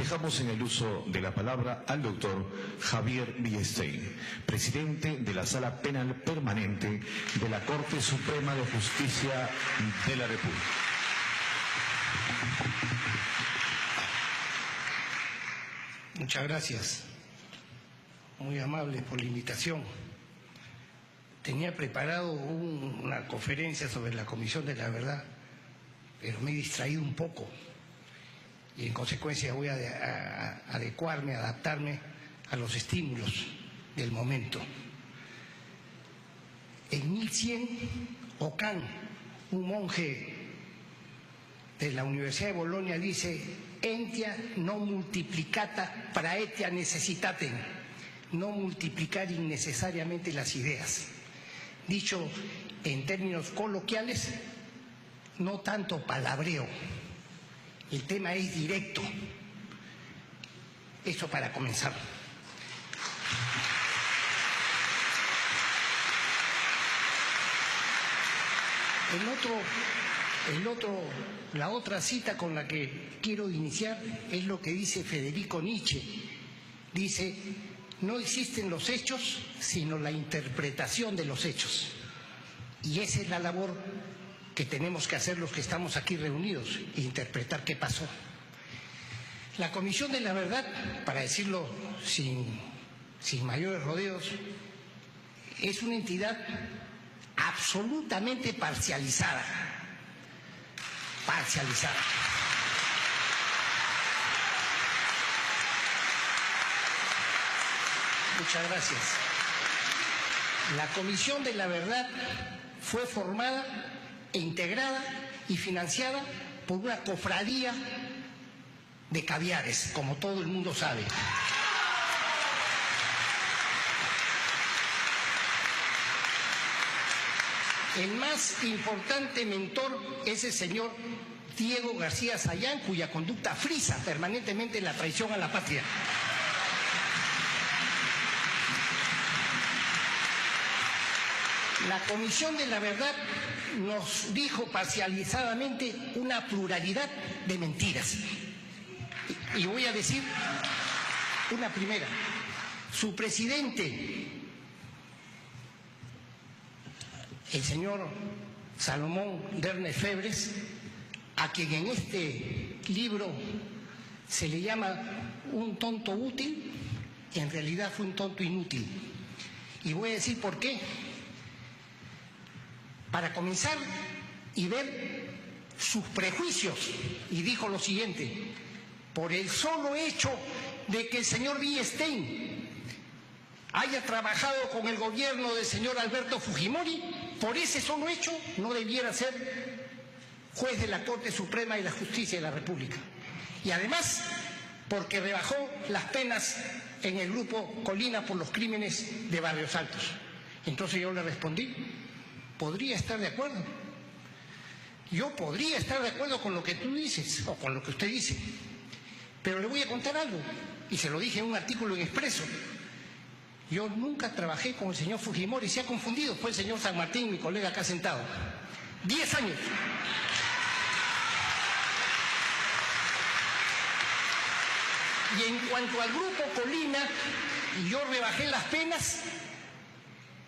Dejamos en el uso de la palabra al doctor Javier Villestein, presidente de la Sala Penal Permanente de la Corte Suprema de Justicia de la República. Muchas gracias. Muy amable por la invitación. Tenía preparado una conferencia sobre la Comisión de la Verdad, pero me he distraído un poco y en consecuencia voy a adecuarme, adaptarme a los estímulos del momento. En 1100, Ockham, un monje de la Universidad de Bolonia, dice: entia non multiplicata praetia necessitatem, no multiplicar innecesariamente las ideas. Dicho en términos coloquiales, no tanto palabreo, el tema es directo. Eso para comenzar. La otra cita con la que quiero iniciar es lo que dice Federico Nietzsche. Dice: no existen los hechos, sino la interpretación de los hechos. Y esa es la labor que tenemos que hacer los que estamos aquí reunidos, interpretar qué pasó. La Comisión de la Verdad, para decirlo sin mayores rodeos, es una entidad absolutamente parcializada. Muchas gracias. La Comisión de la Verdad fue formada e integrada y financiada por una cofradía de caviares, como todo el mundo sabe. El más importante mentor es el señor Diego García Sayán, cuya conducta frisa permanentemente la traición a la patria. La Comisión de la Verdad nos dijo parcializadamente una pluralidad de mentiras. Y voy a decir una primera. Su presidente, el señor Salomón Lerner Febres, a quien en este libro se le llama un tonto útil, en realidad fue un tonto inútil. Y voy a decir por qué. Para comenzar y ver sus prejuicios, y dijo lo siguiente: por el solo hecho de que el señor Villestein haya trabajado con el gobierno del señor Alberto Fujimori, por ese solo hecho no debiera ser juez de la Corte Suprema de la Justicia de la República. Y además, porque rebajó las penas en el grupo Colina por los crímenes de Barrios Altos. Entonces yo le respondí: podría estar de acuerdo. Yo podría estar de acuerdo con lo que tú dices, o con lo que usted dice. Pero le voy a contar algo, y se lo dije en un artículo en Expreso. Yo nunca trabajé con el señor Fujimori, se ha confundido, fue el señor San Martín, mi colega acá sentado. 10 años. Y en cuanto al grupo Colina, yo rebajé las penas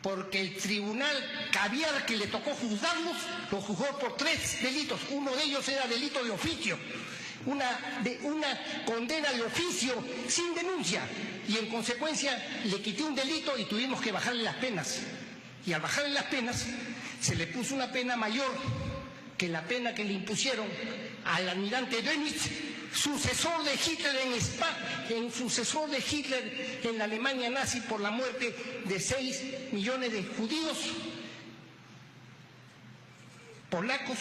porque el tribunal caviar que le tocó juzgarlos, lo juzgó por 3 delitos. Uno de ellos era delito de oficio, una condena de oficio sin denuncia, y en consecuencia le quité un delito y tuvimos que bajarle las penas. Y al bajarle las penas se le puso una pena mayor que la pena que le impusieron al almirante Dönitz, sucesor de Hitler sucesor de Hitler en la Alemania nazi, por la muerte de 6 millones de judíos, polacos,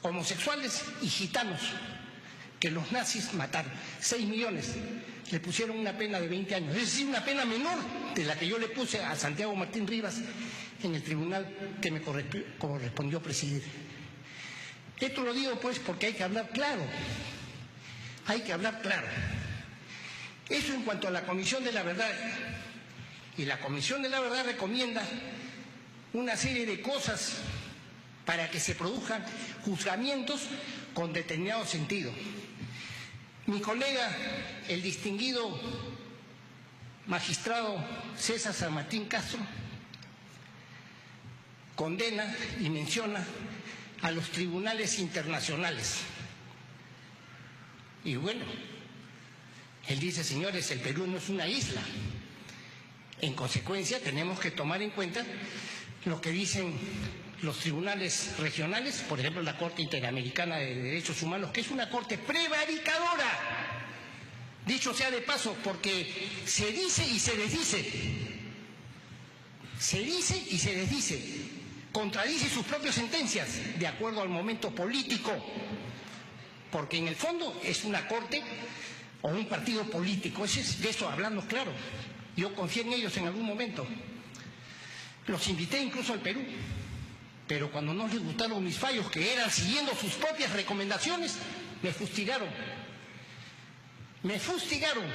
homosexuales y gitanos que los nazis mataron. 6 millones. Le pusieron una pena de 20 años, es decir, una pena menor de la que yo le puse a Santiago Martín Rivas en el tribunal que me correspondió presidir. Esto lo digo pues porque hay que hablar claro. Hay que hablar claro. Eso en cuanto a la Comisión de la Verdad. Y la Comisión de la Verdad recomienda una serie de cosas para que se produzcan juzgamientos con determinado sentido. Mi colega, el distinguido magistrado César San Martín Castro, condena y menciona a los tribunales internacionales. Y bueno, él dice, señores, el Perú no es una isla. En consecuencia, tenemos que tomar en cuenta lo que dicen los tribunales regionales, por ejemplo, la Corte Interamericana de Derechos Humanos, que es una corte prevaricadora. Dicho sea de paso, porque se dice y se desdice. Se dice y se desdice. Contradice sus propias sentencias, de acuerdo al momento político. Porque en el fondo es una corte o un partido político. De eso hablando claro. Yo confié en ellos en algún momento. Los invité incluso al Perú. Pero cuando no les gustaron mis fallos, que eran siguiendo sus propias recomendaciones, me fustigaron. Me fustigaron.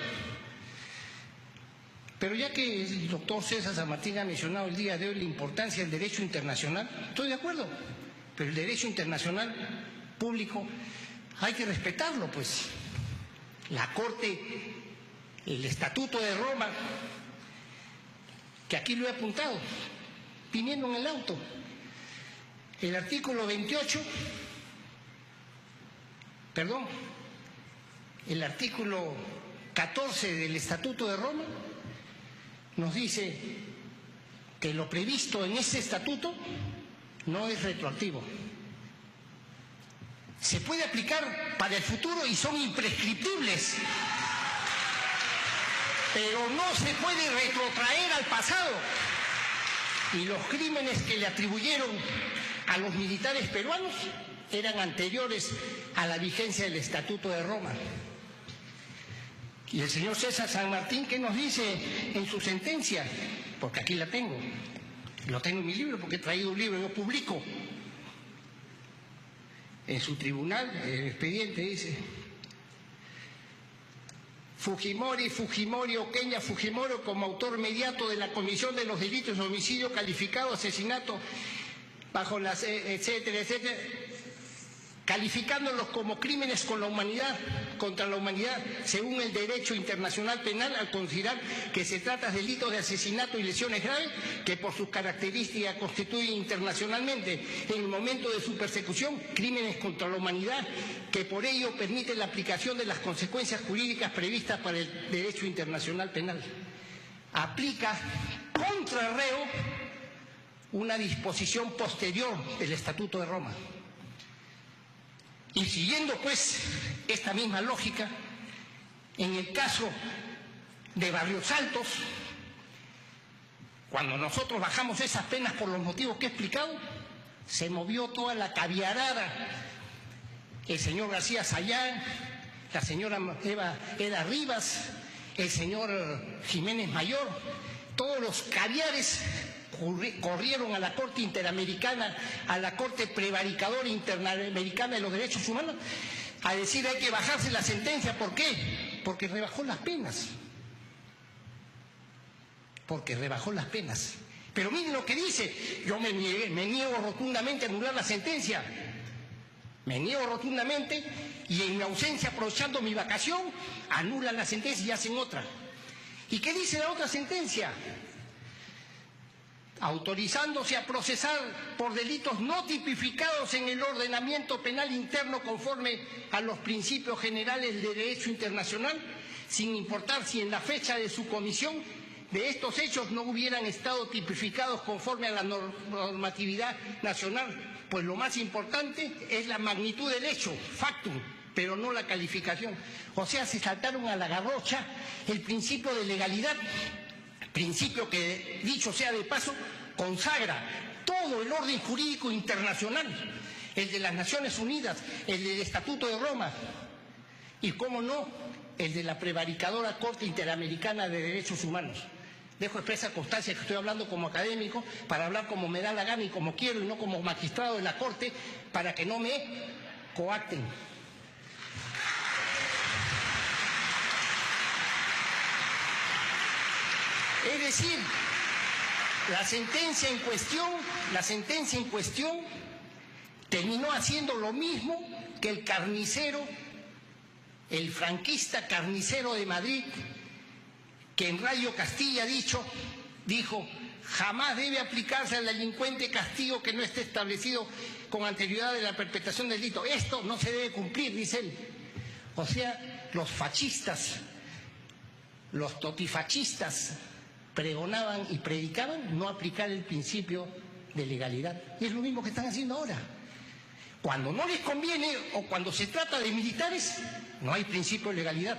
Pero ya que el doctor César San Martín ha mencionado el día de hoy la importancia del derecho internacional, estoy de acuerdo. Pero el derecho internacional público hay que respetarlo, pues. La Corte, el Estatuto de Roma, que aquí lo he apuntado, viniendo en el auto. El artículo 28, el artículo 14 del Estatuto de Roma nos dice que lo previsto en ese estatuto no es retroactivo. Se puede aplicar para el futuro y son imprescriptibles, pero no se puede retrotraer al pasado. Y los crímenes que le atribuyeron a los militares peruanos eran anteriores a la vigencia del Estatuto de Roma. Y el señor César San Martín, ¿qué nos dice en su sentencia? Porque aquí la tengo. Lo tengo en mi libro porque he traído un libro, yo publico. En su tribunal, el expediente dice: Fujimori Oqueña Fujimori, como autor inmediato de la comisión de los delitos de homicidio calificado, asesinato, bajo las etcétera, etcétera, calificándolos como crímenes contra la humanidad, según el derecho internacional penal, al considerar que se trata de delitos de asesinato y lesiones graves que por sus características constituyen internacionalmente, en el momento de su persecución, crímenes contra la humanidad, que por ello permiten la aplicación de las consecuencias jurídicas previstas para el derecho internacional penal. Aplica contra el reo una disposición posterior del Estatuto de Roma. Y siguiendo pues esta misma lógica, en el caso de Barrios Altos, cuando nosotros bajamos esas penas por los motivos que he explicado, se movió toda la caviarada. El señor García Sayán, la señora Eda Rivas, el señor Jiménez Mayor, todos los caviares corrieron a la Corte Interamericana, a la Corte Prevaricadora Interamericana de los Derechos Humanos, a decir hay que bajarse la sentencia. ¿Por qué? Porque rebajó las penas. Porque rebajó las penas. Pero miren lo que dice. Yo me niego rotundamente a anular la sentencia. Me niego rotundamente, y en mi ausencia, aprovechando mi vacación, anulan la sentencia y hacen otra. ¿Y qué dice la otra sentencia? Autorizándose a procesar por delitos no tipificados en el ordenamiento penal interno conforme a los principios generales del derecho internacional, sin importar si en la fecha de su comisión de estos hechos no hubieran estado tipificados conforme a la normatividad nacional, pues lo más importante es la magnitud del hecho, factum, pero no la calificación. O sea, se saltaron a la garrocha el principio de legalidad, principio que, dicho sea de paso, consagra todo el orden jurídico internacional, el de las Naciones Unidas, el del Estatuto de Roma y, cómo no, el de la prevaricadora Corte Interamericana de Derechos Humanos. Dejo expresa constancia que estoy hablando como académico, para hablar como me da la gana y como quiero, y no como magistrado de la Corte, para que no me coacten. Es decir, la sentencia en cuestión terminó haciendo lo mismo que el carnicero el franquista carnicero de Madrid, que en Radio Castilla dijo, jamás debe aplicarse al delincuente castigo que no esté establecido con anterioridad de la perpetración del delito. Esto no se debe cumplir, dice él. O sea, los fascistas, los totifascistas pregonaban y predicaban no aplicar el principio de legalidad. Y es lo mismo que están haciendo ahora. Cuando no les conviene o cuando se trata de militares, no hay principio de legalidad.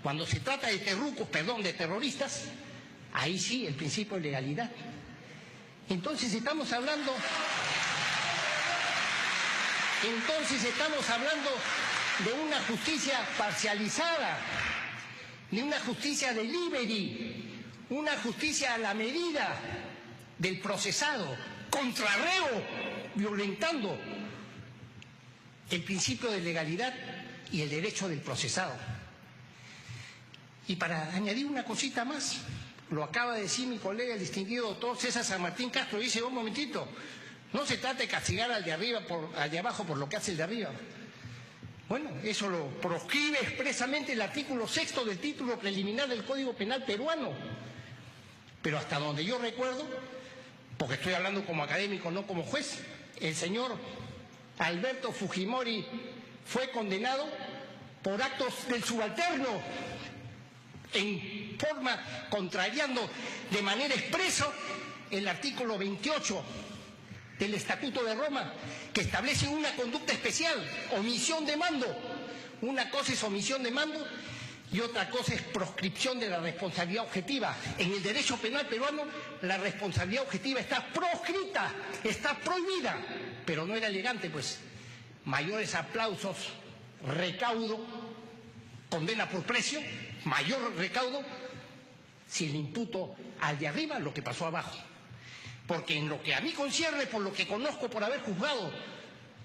Cuando se trata de de terroristas, ahí sí el principio de legalidad. Entonces estamos hablando de una justicia parcializada, de una justicia delivery, una justicia a la medida del procesado, contra reo, violentando el principio de legalidad y el derecho del procesado. Y para añadir una cosita más, lo acaba de decir mi colega, el distinguido doctor César San Martín Castro, dice, un momentito, no se trata de castigar al de abajo por lo que hace el de arriba. Bueno, eso lo proscribe expresamente el artículo 6 del título preliminar del Código Penal peruano. Pero hasta donde yo recuerdo, porque estoy hablando como académico, no como juez, el señor Alberto Fujimori fue condenado por actos del subalterno, en forma contrariando de manera expresa el artículo 28 del Estatuto de Roma, que establece una conducta especial, omisión de mando. Una cosa es omisión de mando y otra cosa es proscripción de la responsabilidad objetiva. En el derecho penal peruano la responsabilidad objetiva está proscrita, está prohibida, pero no era elegante, pues. Mayores aplausos, recaudo, condena por precio, mayor recaudo, si le imputo al de arriba lo que pasó abajo. Porque en lo que a mí concierne, por lo que conozco por haber juzgado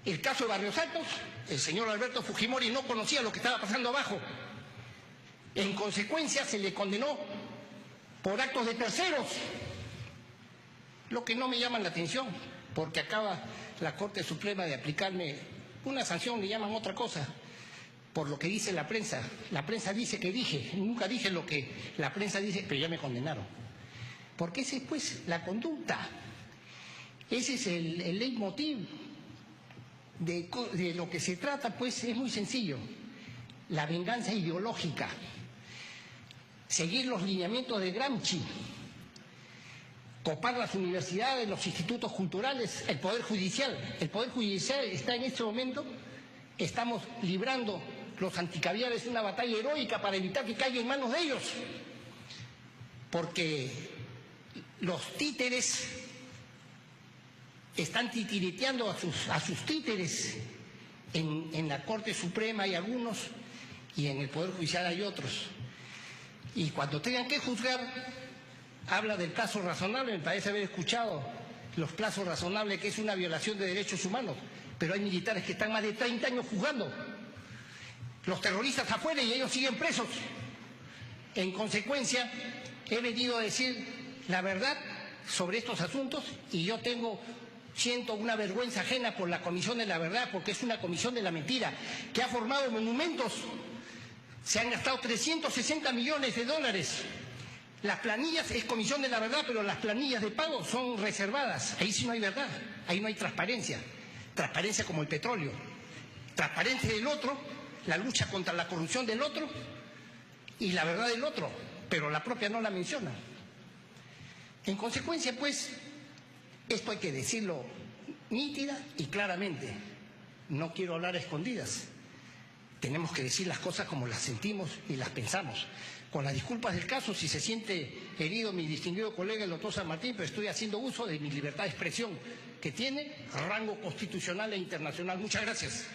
el caso de Barrios Altos, el señor Alberto Fujimori no conocía lo que estaba pasando abajo. En consecuencia se le condenó por actos de terceros, lo que no me llama la atención, porque acaba la Corte Suprema de aplicarme una sanción, le llaman otra cosa, por lo que dice la prensa. La prensa dice que dije, nunca dije lo que la prensa dice, pero ya me condenaron. Porque esa es pues la conducta, ese es el leitmotiv de lo que se trata, pues es muy sencillo, la venganza ideológica, seguir los lineamientos de Gramsci, copar las universidades, los institutos culturales, el Poder Judicial. El Poder Judicial está en este momento, estamos librando los anticaviares una batalla heroica para evitar que caiga en manos de ellos, porque los títeres están titiriteando a sus títeres en la Corte Suprema hay algunos y en el Poder Judicial hay otros. Y cuando tengan que juzgar, habla del plazo razonable, me parece haber escuchado los plazos razonables, que es una violación de derechos humanos, pero hay militares que están más de 30 años juzgando, los terroristas afuera y ellos siguen presos. En consecuencia, he venido a decir la verdad sobre estos asuntos y yo siento una vergüenza ajena por la Comisión de la Verdad, porque es una comisión de la mentira, que ha formado monumentos. Se han gastado 360 millones de dólares. Las planillas es Comisión de la Verdad, pero las planillas de pago son reservadas. Ahí sí no hay verdad, ahí no hay transparencia. Transparencia como el petróleo. Transparencia del otro, la lucha contra la corrupción del otro y la verdad del otro, pero la propia no la menciona. En consecuencia, pues, esto hay que decirlo nítida y claramente. No quiero hablar a escondidas. Tenemos que decir las cosas como las sentimos y las pensamos. Con las disculpas del caso, si se siente herido mi distinguido colega el doctor San Martín, pero estoy haciendo uso de mi libertad de expresión, que tiene rango constitucional e internacional. Muchas gracias.